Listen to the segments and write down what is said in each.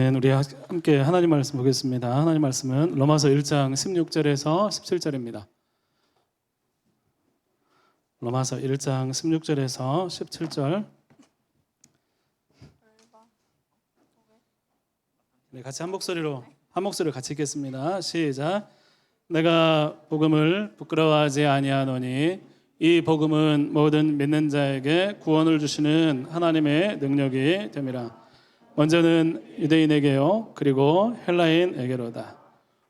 우리 함께 하나님 말씀 보겠습니다. 하나님 말씀은 로마서 1장 16절에서 17절입니다. 로마서 1장 16절에서 17절. 네, 같이 한 목소리로 같이 읽겠습니다. 시작. 내가 복음을 부끄러워하지 아니하노니 이 복음은 모든 믿는 자에게 구원을 주시는 하나님의 능력이 됨이라. 먼저는 유대인에게요, 그리고 헬라인에게로다.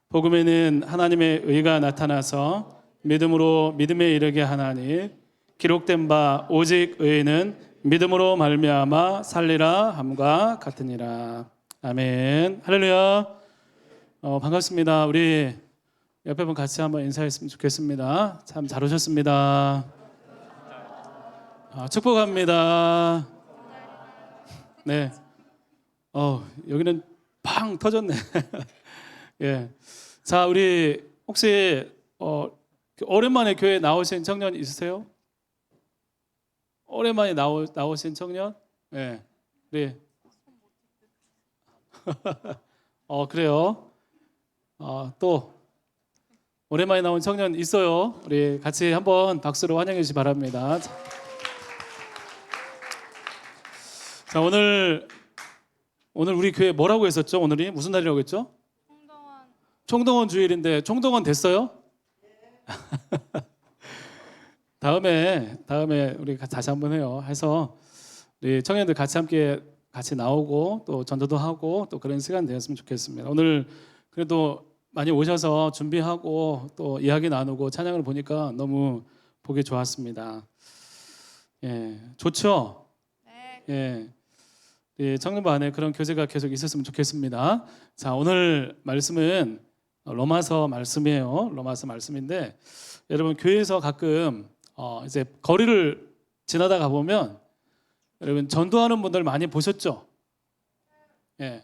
복음에는 하나님의 의가 나타나서 믿음으로 믿음에 이르게 하나니 기록된 바 오직 의인은 믿음으로 말미암아 살리라 함과 같으니라. 아멘. 할렐루야. 반갑습니다. 우리 옆에 분 같이 한번 인사했으면 좋겠습니다. 참 잘 오셨습니다. 축복합니다. 네. 여기는 팡 터졌네. 예. 자, 우리 혹시 오랜만에 교회 나오신 청년 있으세요? 오랜만에 나오신 청년? 예. 네. 그래요. 또 오랜만에 나온 청년 있어요. 우리 같이 한번 박수로 환영해 주시기 바랍니다. 자, 오늘 우리 교회 뭐라고 했었죠? 오늘이 무슨 날이라고 했죠? 총동원 주일인데 총동원 됐어요? 다음에 우리 다시 한번 해요. 해서 우리 청년들 같이 나오고 또 전도도 하고 또 그런 시간 되었으면 좋겠습니다. 오늘 그래도 많이 오셔서 준비하고 또 이야기 나누고 찬양을 보니까 너무 보기 좋았습니다. 예, 좋죠? 네. 예. 청년부 안에 그런 교제가 계속 있었으면 좋겠습니다. 자, 오늘 말씀은 로마서 말씀이에요. 로마서 말씀인데 여러분 교회에서 가끔 이제 거리를 지나다가 보면 여러분 전도하는 분들 많이 보셨죠? 예.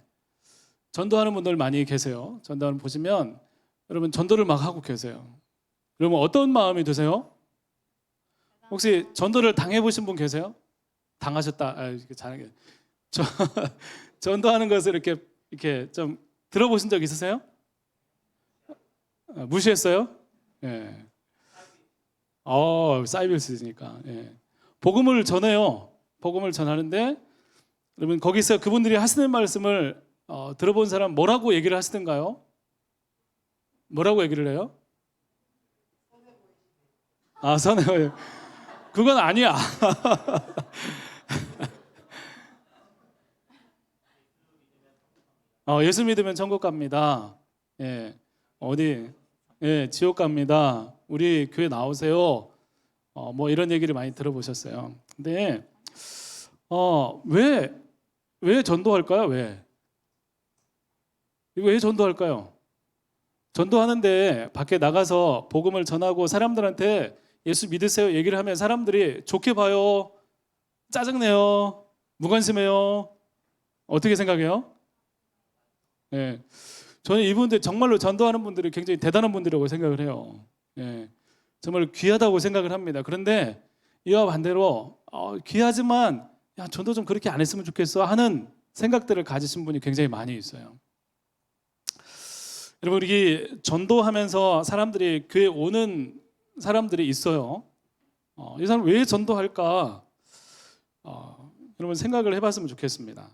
전도하는 분들 많이 계세요. 전도하는 보시면 여러분 전도를 막 하고 계세요. 여러분 어떤 마음이 드세요? 혹시 전도를 당해 보신 분 계세요? 당하셨다. 잘하게. 전도하는 것을 이렇게 좀 들어보신 적 있으세요? 무시했어요? 예. 사이버스니까. 예. 복음을 전해요. 복음을 전하는데 여러분 거기서 그분들이 하시는 말씀을 들어본 사람 뭐라고 얘기를 하시던가요? 뭐라고 얘기를 해요? 선해 보여. 그건 아니야. 예수 믿으면 천국 갑니다. 예. 어디? 예, 지옥 갑니다. 우리 교회 나오세요. 뭐 이런 얘기를 많이 들어보셨어요. 근데 왜 전도할까요? 왜 전도할까요? 전도하는데 밖에 나가서 복음을 전하고 사람들한테 예수 믿으세요 얘기를 하면 사람들이 좋게 봐요? 짜증내요? 무관심해요? 어떻게 생각해요? 예. 저는 이분들 정말로 전도하는 분들이 굉장히 대단한 분들이라고 생각을 해요. 예. 정말 귀하다고 생각을 합니다. 그런데 이와 반대로 귀하지만 야, 전도 좀 그렇게 안 했으면 좋겠어 하는 생각들을 가지신 분이 굉장히 많이 있어요. 여러분 우리 전도하면서 사람들이 교회 오는 사람들이 있어요. 이 사람 왜 전도할까? 여러분 생각을 해봤으면 좋겠습니다.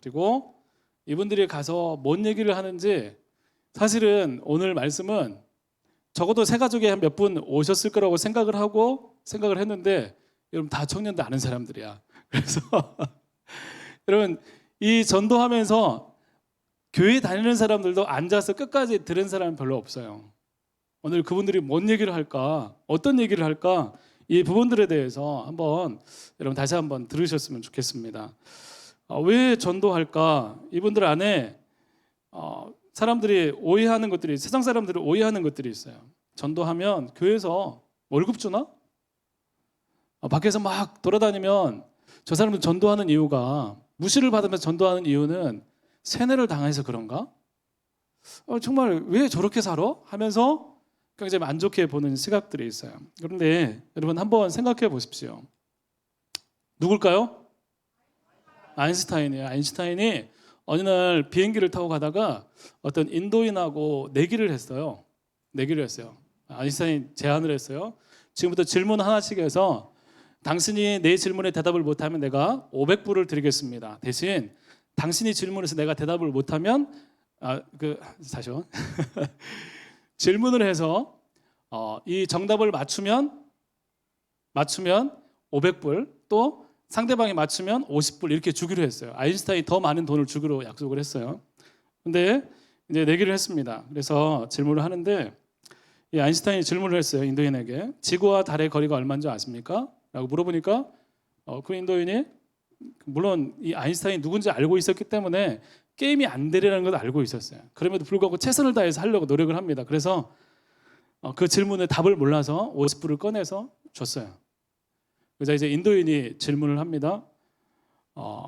그리고 이분들이 가서 뭔 얘기를 하는지 사실은 오늘 말씀은 적어도 새 가족에 한 몇 분 오셨을 거라고 생각을 했는데 여러분 다 청년들 아는 사람들이야. 그래서 여러분 이 전도하면서 교회 다니는 사람들도 앉아서 끝까지 들은 사람은 별로 없어요. 오늘 그분들이 뭔 얘기를 할까? 어떤 얘기를 할까? 이 부분들에 대해서 여러분 다시 한번 들으셨으면 좋겠습니다. 왜 전도할까? 이분들 안에 사람들이 오해하는 것들이 세상 사람들이 오해하는 것들이 있어요. 전도하면 교회에서 월급 주나? 밖에서 막 돌아다니면 저 사람들 전도하는 이유가 무시를 받으면서 전도하는 이유는 세뇌를 당해서 그런가? 정말 왜 저렇게 살아? 하면서 굉장히 안 좋게 보는 시각들이 있어요. 그런데 여러분 한번 생각해 보십시오. 누굴까요? 아인슈타인이에요. 아인슈타인이 어느 날 비행기를 타고 가다가 어떤 인도인하고 내기를 했어요. 아인슈타인이 제안을 했어요. 지금부터 질문 하나씩 해서 당신이 내 질문에 대답을 못하면 내가 500불을 드리겠습니다. 대신 당신이 질문해서 내가 대답을 못하면 다시요. 질문을 해서 이 정답을 맞추면 500불, 또 상대방이 맞추면 50불 이렇게 주기로 했어요. 아인슈타인이 더 많은 돈을 주기로 약속을 했어요. 근데 이제 내기를 했습니다. 그래서 질문을 하는데 이 아인슈타인이 질문을 했어요. 인도인에게 지구와 달의 거리가 얼마인 줄 아십니까? 라고 물어보니까 그 인도인이 물론 이 아인슈타인이 누군지 알고 있었기 때문에 게임이 안 되리라는 걸 알고 있었어요. 그럼에도 불구하고 최선을 다해서 하려고 노력을 합니다. 그래서 그 질문에 답을 몰라서 50불을 꺼내서 줬어요. 그래서 이제 인도인이 질문을 합니다.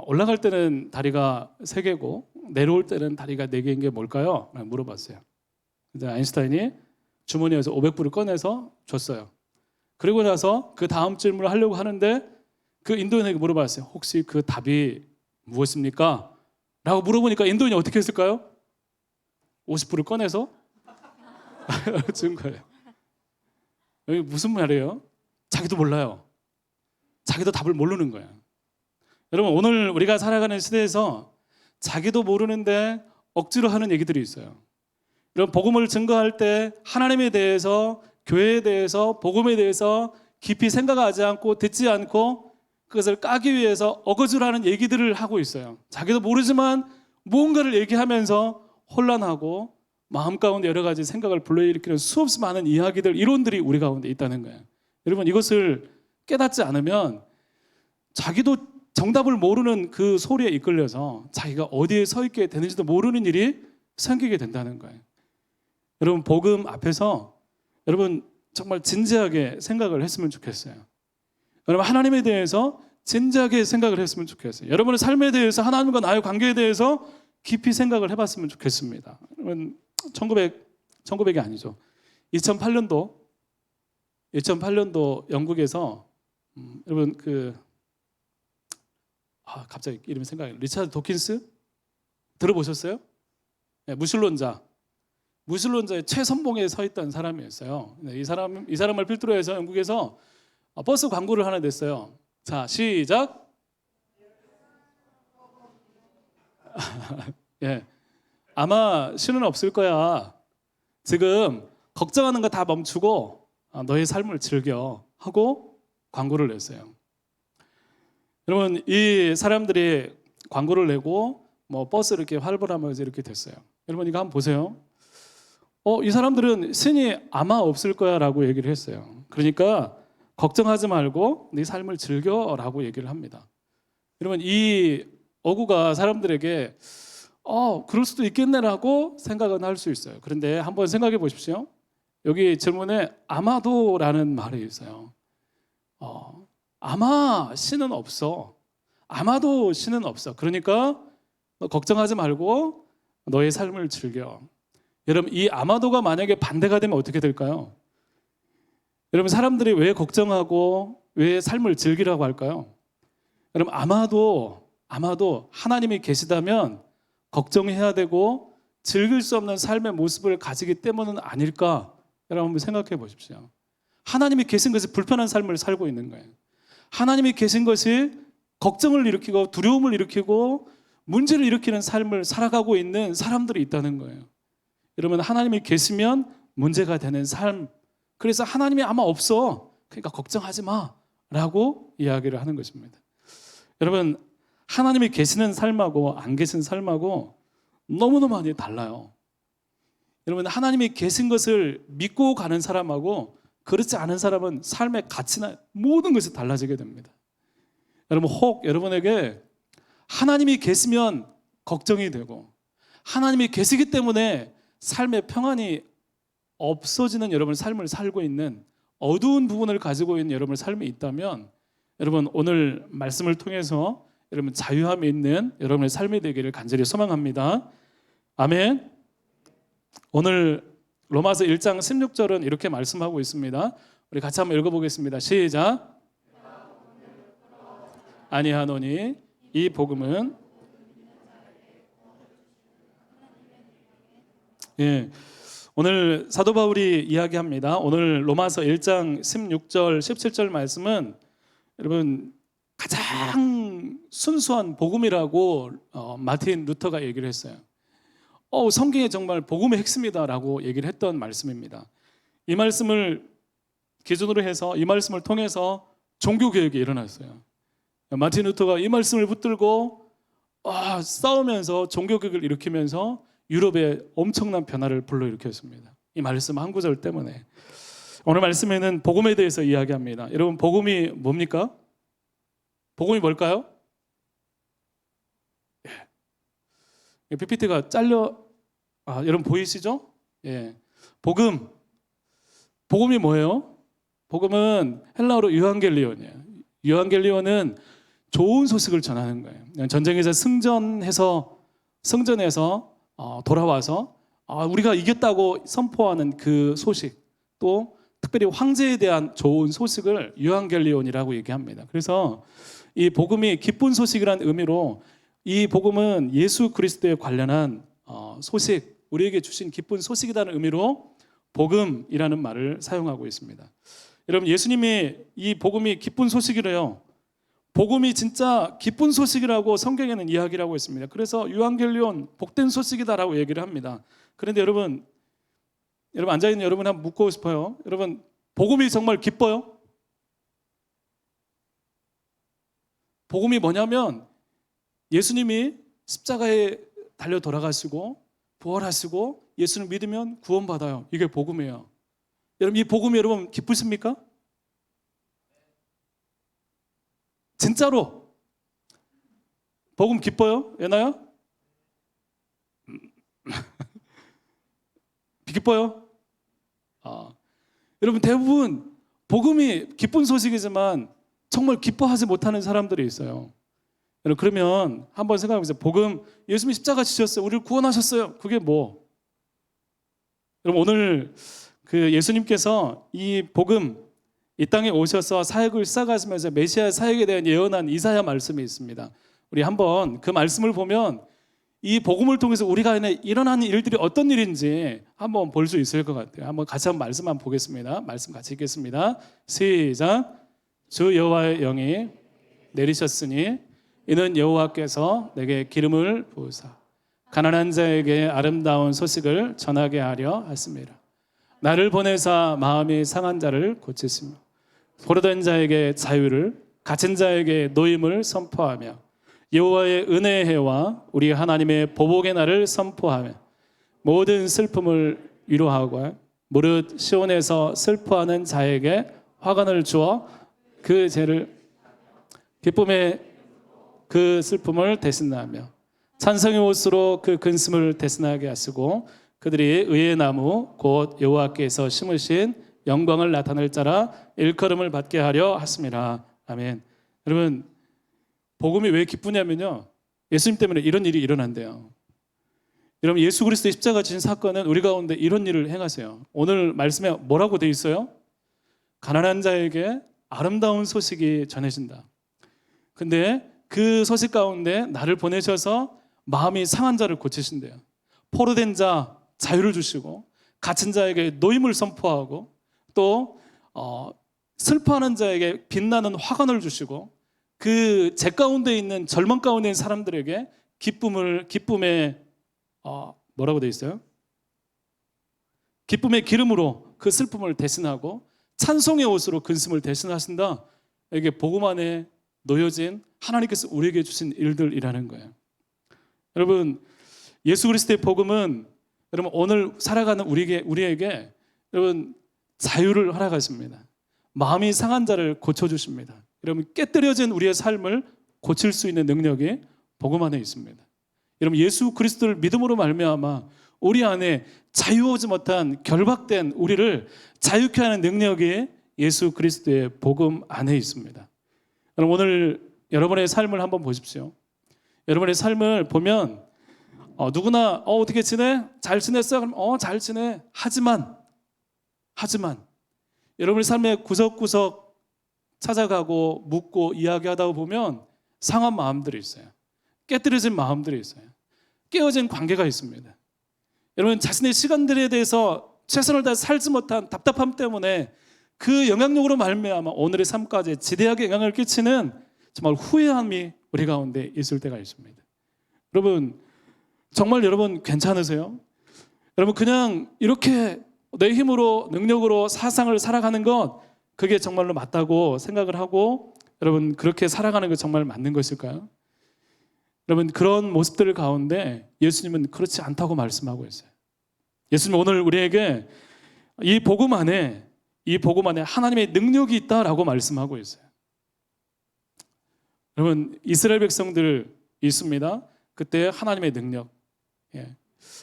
올라갈 때는 다리가 3개고 내려올 때는 다리가 4개인 게 뭘까요? 라고 물어봤어요. 그래서 아인슈타인이 주머니에서 500불을 꺼내서 줬어요. 그리고 나서 그 다음 질문을 하려고 하는데 그 인도인에게 물어봤어요. 혹시 그 답이 무엇입니까? 라고 물어보니까 인도인이 어떻게 했을까요? 50불을 꺼내서 준 거예요. 여기 무슨 말이에요? 자기도 몰라요. 자기도 답을 모르는 거예요. 여러분, 오늘 우리가 살아가는 시대에서 자기도 모르는데 억지로 하는 얘기들이 있어요. 여러분, 복음을 증거할 때 하나님에 대해서, 교회에 대해서, 복음에 대해서 깊이 생각하지 않고 듣지 않고 그것을 까기 위해서 어거지로 하는 얘기들을 하고 있어요. 자기도 모르지만 무언가를 얘기하면서 혼란하고 마음 가운데 여러 가지 생각을 불러일으키는 수없이 많은 이야기들, 이론들이 우리 가운데 있다는 거예요. 여러분, 이것을 깨닫지 않으면 자기도 정답을 모르는 그 소리에 이끌려서 자기가 어디에 서 있게 되는지도 모르는 일이 생기게 된다는 거예요. 여러분, 복음 앞에서 여러분 정말 진지하게 생각을 했으면 좋겠어요. 여러분, 하나님에 대해서 진지하게 생각을 했으면 좋겠어요. 여러분의 삶에 대해서, 하나님과 나의 관계에 대해서 깊이 생각을 해봤으면 좋겠습니다. 여러분, 1900이 아니죠. 2008년도 영국에서 여러분 갑자기 이름이 생각이 나요. 리차드 도킨스 들어보셨어요? 네, 무신론자의 최선봉에 서 있던 사람이었어요. 네, 이 사람을 필두로 해서 영국에서 버스 광고를 하나 냈어요. 자, 시작. 예, 아마 신은 없을 거야. 지금 걱정하는 거 다 멈추고 너의 삶을 즐겨 하고 광고를 냈어요. 여러분, 이 사람들이 광고를 내고 버스 이렇게 활보하면서 이렇게 됐어요. 여러분, 이거 한번 보세요. 이 사람들은 신이 아마 없을 거야라고 얘기를 했어요. 그러니까 걱정하지 말고 네 삶을 즐겨라고 얘기를 합니다. 여러분, 이 어구가 사람들에게 그럴 수도 있겠네라고 생각은 할 수 있어요. 그런데 한번 생각해 보십시오. 여기 질문에 아마도라는 말이 있어요. 아마 신은 없어. 아마도 신은 없어. 그러니까 너 걱정하지 말고 너의 삶을 즐겨. 여러분, 이 아마도가 만약에 반대가 되면 어떻게 될까요? 여러분, 사람들이 왜 걱정하고 왜 삶을 즐기라고 할까요? 여러분, 아마도 하나님이 계시다면 걱정해야 되고 즐길 수 없는 삶의 모습을 가지기 때문은 아닐까? 여러분, 한번 생각해 보십시오. 하나님이 계신 것이 불편한 삶을 살고 있는 거예요. 하나님이 계신 것이 걱정을 일으키고 두려움을 일으키고 문제를 일으키는 삶을 살아가고 있는 사람들이 있다는 거예요. 여러분, 하나님이 계시면 문제가 되는 삶, 그래서 하나님이 아마 없어, 그러니까 걱정하지 마 라고 이야기를 하는 것입니다. 여러분, 하나님이 계시는 삶하고 안 계신 삶하고 너무너무 많이 달라요. 여러분, 하나님이 계신 것을 믿고 가는 사람하고 그렇지 않은 사람은 삶의 가치나 모든 것이 달라지게 됩니다. 여러분, 혹 여러분에게 하나님이 계시면 걱정이 되고 하나님이 계시기 때문에 삶의 평안이 없어지는 여러분의 삶을 살고 있는 어두운 부분을 가지고 있는 여러분의 삶이 있다면 여러분, 오늘 말씀을 통해서 여러분 자유함이 있는 여러분의 삶이 되기를 간절히 소망합니다. 아멘. 오늘 로마서 1장 16절은 이렇게 말씀하고 있습니다. 우리 같이 한번 읽어보겠습니다. 시작. 아니하노니 이 복음은 예, 오늘 사도 바울이 이야기합니다. 오늘 로마서 1장 16절, 17절 말씀은 여러분 가장 순수한 복음이라고 마틴 루터가 얘기를 했어요. 성경이 정말 복음의 핵심이다라고 얘기를 했던 말씀입니다. 이 말씀을 기준으로 해서 이 말씀을 통해서 종교개혁이 일어났어요. 마틴 루터가 이 말씀을 붙들고 싸우면서 종교개혁을 일으키면서 유럽에 엄청난 변화를 불러일으켰습니다. 이 말씀 한 구절 때문에. 오늘 말씀에는 복음에 대해서 이야기합니다. 여러분, 복음이 뭡니까? 복음이 뭘까요? PPT가 여러분 보이시죠? 예. 복음이 뭐예요? 복음은 헬라어로 유한겔리온이에요. 유한겔리온은 좋은 소식을 전하는 거예요. 전쟁에서 승전해서 돌아와서 우리가 이겼다고 선포하는 그 소식, 또 특별히 황제에 대한 좋은 소식을 유한겔리온이라고 얘기합니다. 그래서 이 복음이 기쁜 소식이라는 의미로 이 복음은 예수 그리스도에 관련한 소식, 우리에게 주신 기쁜 소식이라는 의미로 복음이라는 말을 사용하고 있습니다. 여러분, 예수님이 이 복음이 기쁜 소식이래요. 복음이 진짜 기쁜 소식이라고 성경에는 이야기를 하고 있습니다. 그래서 유한겔리온, 복된 소식이다라고 얘기를 합니다. 그런데 여러분 앉아있는 여러분 한번 묻고 싶어요. 여러분, 복음이 정말 기뻐요? 복음이 뭐냐면 예수님이 십자가에 달려 돌아가시고 부활하시고 예수를 믿으면 구원받아요. 이게 복음이에요. 여러분, 이 복음이 여러분 기쁘십니까? 진짜로 복음 기뻐요? 예나야? 기뻐요? 여러분, 대부분 복음이 기쁜 소식이지만 정말 기뻐하지 못하는 사람들이 있어요. 여러분, 그러면 한번 생각해보세요. 복음, 예수님이 십자가 지셨어요. 우리를 구원하셨어요. 그게 뭐? 여러분, 오늘 예수님께서 이 복음, 이 땅에 오셔서 사역을 시작하시면서 메시아 사역에 대한 예언한 이사야 말씀이 있습니다. 우리 한번 그 말씀을 보면 이 복음을 통해서 우리가 일어나는 일들이 어떤 일인지 한번 볼 수 있을 것 같아요. 한번 같이 한번 말씀 한번 보겠습니다. 말씀 같이 읽겠습니다. 시작. 주 여호와의 영이 내리셨으니 이는 여호와께서 내게 기름을 부으사 가난한 자에게 아름다운 소식을 전하게 하려 하십니다. 나를 보내사 마음이 상한 자를 고치시며 포로된 자에게 자유를, 갇힌 자에게 노임을 선포하며 여호와의 은혜의 해와 우리 하나님의 보복의 날을 선포하며 모든 슬픔을 위로하고 무릇 시온에서 슬퍼하는 자에게 화관을 주어 그 죄를 기쁨의 그 슬픔을 대신하며 찬송의 옷으로 그 근심을 대신하게 하시고 그들이 의의 나무 곧 여호와께서 심으신 영광을 나타낼 자라 일컬음을 받게 하려 하심이라. 아멘. 여러분, 복음이 왜 기쁘냐면요, 예수님 때문에 이런 일이 일어난대요. 여러분, 예수 그리스도의 십자가 지신 사건은 우리 가운데 이런 일을 행하세요. 오늘 말씀에 뭐라고 돼 있어요? 가난한 자에게 아름다운 소식이 전해진다. 근데 그 소식 가운데 나를 보내셔서 마음이 상한 자를 고치신대요. 포로된 자 자유를 주시고 갇힌 자에게 노임을 선포하고 또 슬퍼하는 자에게 빛나는 화관을 주시고 그 죄 가운데 있는 절망 가운데 있는 사람들에게 기쁨의 뭐라고 돼 있어요? 기쁨의 기름으로 그 슬픔을 대신하고 찬송의 옷으로 근심을 대신하신다. 이게 복음 안에 놓여진 하나님께서 우리에게 주신 일들이라는 거예요. 여러분, 예수 그리스도의 복음은 여러분 오늘 살아가는 우리에게 여러분 자유를 허락하십니다. 마음이 상한 자를 고쳐주십니다. 여러분, 깨뜨려진 우리의 삶을 고칠 수 있는 능력이 복음 안에 있습니다. 여러분, 예수 그리스도를 믿음으로 말미암아 우리 안에 자유하지 못한 결박된 우리를 자유케 하는 능력이 예수 그리스도의 복음 안에 있습니다. 여러분, 오늘 여러분의 삶을 한번 보십시오. 여러분의 삶을 보면 누구나 어떻게 지내? 잘 지냈어? 그럼 잘 지내. 하지만 여러분의 삶의 구석구석 찾아가고 묻고 이야기하다 보면 상한 마음들이 있어요. 깨뜨려진 마음들이 있어요. 깨어진 관계가 있습니다. 여러분 자신의 시간들에 대해서 최선을 다해 살지 못한 답답함 때문에 그 영향력으로 말미암아 오늘의 삶까지 지대하게 영향을 끼치는 정말 후회함이 우리 가운데 있을 때가 있습니다. 여러분 정말 여러분 괜찮으세요? 여러분 그냥 이렇게 내 힘으로 능력으로 세상을 살아가는 것 그게 정말로 맞다고 생각을 하고 여러분 그렇게 살아가는 게 정말 맞는 것일까요? 여러분 그런 모습들 가운데 예수님은 그렇지 않다고 말씀하고 있어요. 예수님 오늘 우리에게 이 복음 안에 하나님의 능력이 있다라고 말씀하고 있어요. 여러분 이스라엘 백성들 있습니다. 그때 하나님의 능력,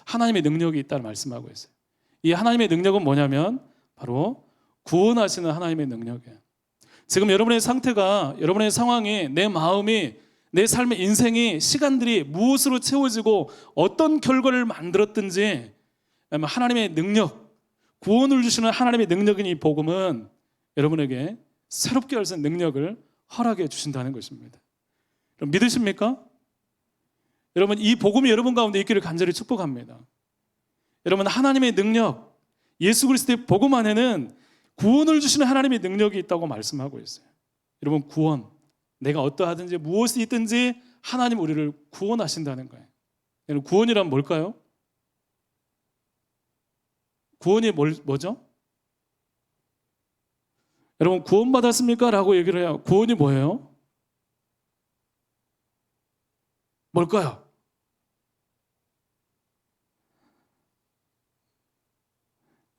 하나님의 능력이 있다고 말씀하고 있어요. 이 하나님의 능력은 뭐냐면 바로 구원하시는 하나님의 능력이에요. 지금 여러분의 상태가, 여러분의 상황이, 내 마음이, 내 삶의 인생이, 시간들이 무엇으로 채워지고 어떤 결과를 만들었든지 하나님의 능력, 구원을 주시는 하나님의 능력인 이 복음은 여러분에게 새롭게 할 수 있는 능력을 허락해 주신다는 것입니다. 여러분 믿으십니까? 여러분 이 복음이 여러분 가운데 있기를 간절히 축복합니다. 여러분 하나님의 능력, 예수 그리스도의 복음 안에는 구원을 주시는 하나님의 능력이 있다고 말씀하고 있어요. 여러분 구원, 내가 어떠하든지 무엇이 있든지 하나님 우리를 구원하신다는 거예요. 여러분 구원이란 뭘까요? 구원이 뭐죠? 여러분 구원받았습니까? 라고 얘기를 해요. 구원이 뭐예요? 뭘까요?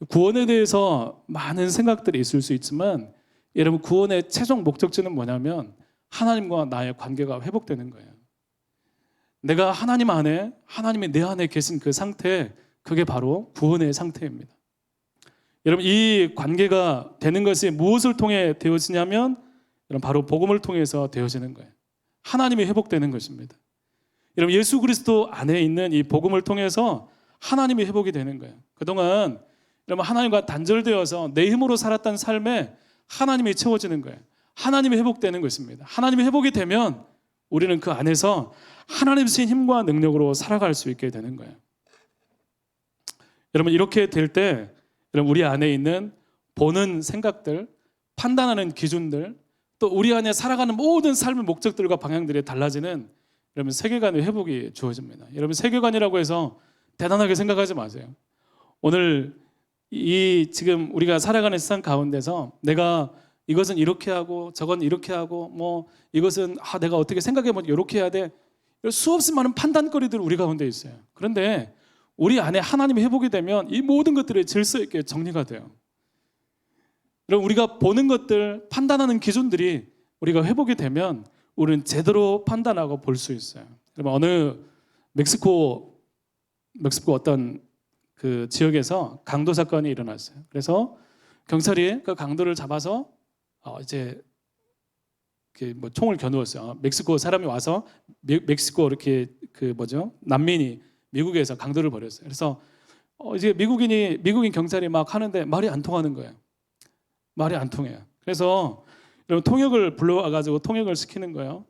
구원에 대해서 많은 생각들이 있을 수 있지만 여러분 구원의 최종 목적지는 뭐냐면 하나님과 나의 관계가 회복되는 거예요. 내가 하나님 안에, 하나님이 내 안에 계신 그 상태, 그게 바로 구원의 상태입니다. 여러분 이 관계가 되는 것이 무엇을 통해 되어지냐면 여러분 바로 복음을 통해서 되어지는 거예요. 하나님이 회복되는 것입니다. 여러분 예수 그리스도 안에 있는 이 복음을 통해서 하나님이 회복이 되는 거예요. 그동안 여러분 하나님과 단절되어서 내 힘으로 살았던 삶에 하나님이 채워지는 거예요. 하나님이 회복되는 것입니다. 하나님이 회복이 되면 우리는 그 안에서 하나님 주신 힘과 능력으로 살아갈 수 있게 되는 거예요. 여러분 이렇게 될 때 여러분 우리 안에 있는 보는 생각들, 판단하는 기준들, 또 우리 안에 살아가는 모든 삶의 목적들과 방향들이 달라지는 여러분 세계관의 회복이 주어집니다. 여러분 세계관이라고 해서 대단하게 생각하지 마세요. 오늘 이 지금 우리가 살아가는 세상 가운데서 내가 이것은 이렇게 하고 저건 이렇게 하고 뭐 이것은 내가 어떻게 생각해보면 이렇게 해야 돼. 수없이 많은 판단거리들이 우리 가운데 있어요. 그런데 우리 안에 하나님이 회복이 되면 이 모든 것들이 질서 있게 정리가 돼요. 여러분 우리가 보는 것들, 판단하는 기준들이 우리가 회복이 되면 우리는 제대로 판단하고 볼 수 있어요. 여러분 어느 멕시코 어떤 그 지역에서 강도 사건이 일어났어요. 그래서 경찰이 그 강도를 잡아서 이제 뭐 총을 겨누었어요. 멕시코 사람이 와서 멕시코 이렇게 난민이 미국에서 강도를 벌였어요. 그래서 이제 미국인 경찰이 막 하는데 말이 안 통하는 거예요. 말이 안 통해요. 그래서 여러분 통역을 불러와가지고 통역을 시키는 거예요.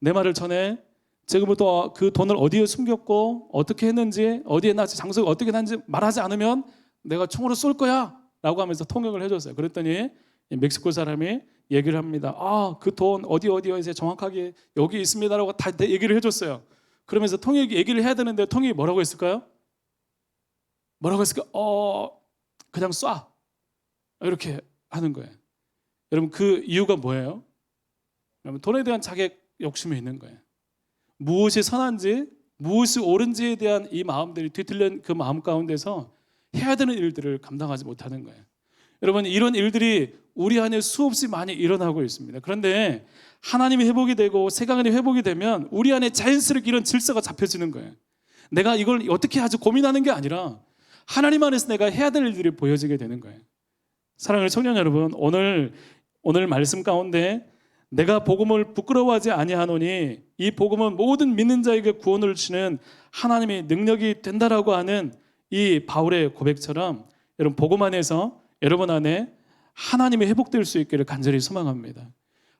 내 말을 전해. 지금부터 그 돈을 어디에 숨겼고 어떻게 했는지, 어디에 놨지, 장소가 어떻게 났는지 말하지 않으면 내가 총으로 쏠 거야 라고 하면서 통역을 해줬어요. 그랬더니 멕시코 사람이 얘기를 합니다. 그 돈 어디에 정확하게 여기 있습니다라고 다 얘기를 해줬어요. 그러면서 통역이 얘기를 해야 되는데 통역이 뭐라고 했을까요? 뭐라고 했을까? 그냥 쏴 이렇게 하는 거예요. 여러분 그 이유가 뭐예요? 여러분 돈에 대한 자격 욕심이 있는 거예요. 무엇이 선한지 무엇이 옳은지에 대한 이 마음들이 뒤틀린 그 마음 가운데서 해야 되는 일들을 감당하지 못하는 거예요. 여러분 이런 일들이 우리 안에 수없이 많이 일어나고 있습니다. 그런데 하나님이 회복이 되고 세상이 회복이 되면 우리 안에 자연스럽게 이런 질서가 잡혀지는 거예요. 내가 이걸 어떻게 하지 고민하는 게 아니라 하나님 안에서 내가 해야 될 일들이 보여지게 되는 거예요. 사랑하는 청년 여러분, 오늘 말씀 가운데 내가 복음을 부끄러워하지 아니하노니 이 복음은 모든 믿는 자에게 구원을 주시는 하나님의 능력이 된다라고 하는 이 바울의 고백처럼 여러분 복음 안에서 여러분 안에 하나님이 회복될 수 있기를 간절히 소망합니다.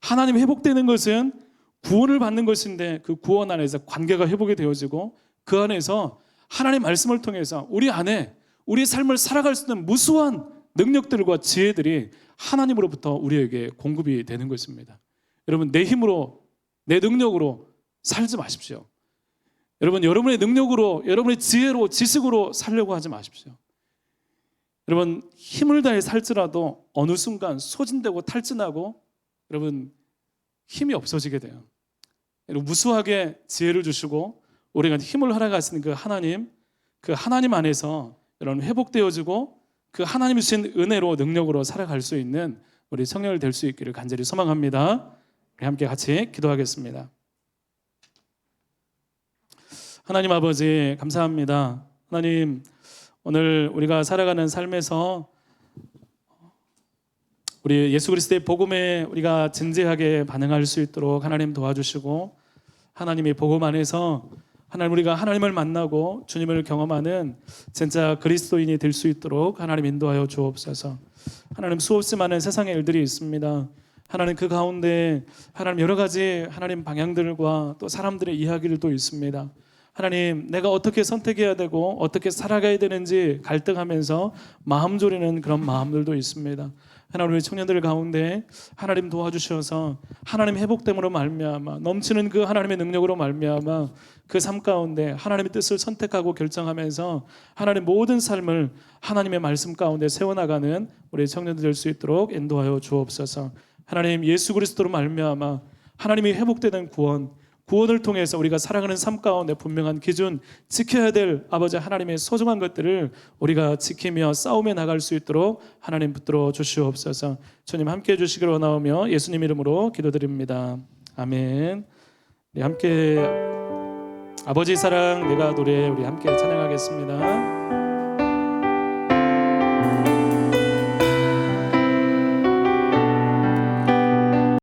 하나님이 회복되는 것은 구원을 받는 것인데 그 구원 안에서 관계가 회복이 되어지고 그 안에서 하나님 말씀을 통해서 우리 안에 우리 삶을 살아갈 수 있는 무수한 능력들과 지혜들이 하나님으로부터 우리에게 공급이 되는 것입니다. 여러분, 내 힘으로, 내 능력으로 살지 마십시오. 여러분, 여러분의 능력으로, 여러분의 지혜로, 지식으로 살려고 하지 마십시오. 여러분, 힘을 다해 살지라도 어느 순간 소진되고 탈진하고 여러분 힘이 없어지게 돼요. 여러분, 무수하게 지혜를 주시고 우리가 힘을 허락하시는 그 하나님 안에서 여러분 회복되어지고 그 하나님이 주신 은혜로 능력으로 살아갈 수 있는 우리 청년들 될 수 있기를 간절히 소망합니다. 우리 함께 같이 기도하겠습니다. 하나님 아버지 감사합니다. 하나님, 오늘 우리가 살아가는 삶에서 우리 예수 그리스도의 복음에 우리가 진지하게 반응할 수 있도록 하나님 도와주시고, 하나님의 복음 안에서 하나님 우리가 하나님을 만나고 주님을 경험하는 진짜 그리스도인이 될 수 있도록 하나님 인도하여 주옵소서. 하나님, 수없이 많은 세상의 일들이 있습니다. 하나님, 그 가운데 하나님 여러 가지 하나님 방향들과 또 사람들의 이야기들도 있습니다. 하나님, 내가 어떻게 선택해야 되고 어떻게 살아가야 되는지 갈등하면서 마음 졸이는 그런 마음들도 있습니다. 하나님, 우리 청년들 가운데 하나님 도와주셔서 하나님 회복됨으로 말미암아 넘치는 그 하나님의 능력으로 말미암아 그 삶 가운데 하나님의 뜻을 선택하고 결정하면서 하나님 모든 삶을 하나님의 말씀 가운데 세워나가는 우리 청년들 될 수 있도록 인도하여 주옵소서. 하나님, 예수 그리스도로 말미암아 하나님이 회복되는 구원을 통해서 우리가 살아가는 삶 가운데 분명한 기준, 지켜야 될 아버지 하나님의 소중한 것들을 우리가 지키며 싸움에 나갈 수 있도록 하나님 붙들어 주시옵소서. 주님 함께해 주시기를 원하오며 예수님 이름으로 기도드립니다. 아멘. 우리 함께 아버지 사랑 내가 노래 우리 함께 찬양하겠습니다.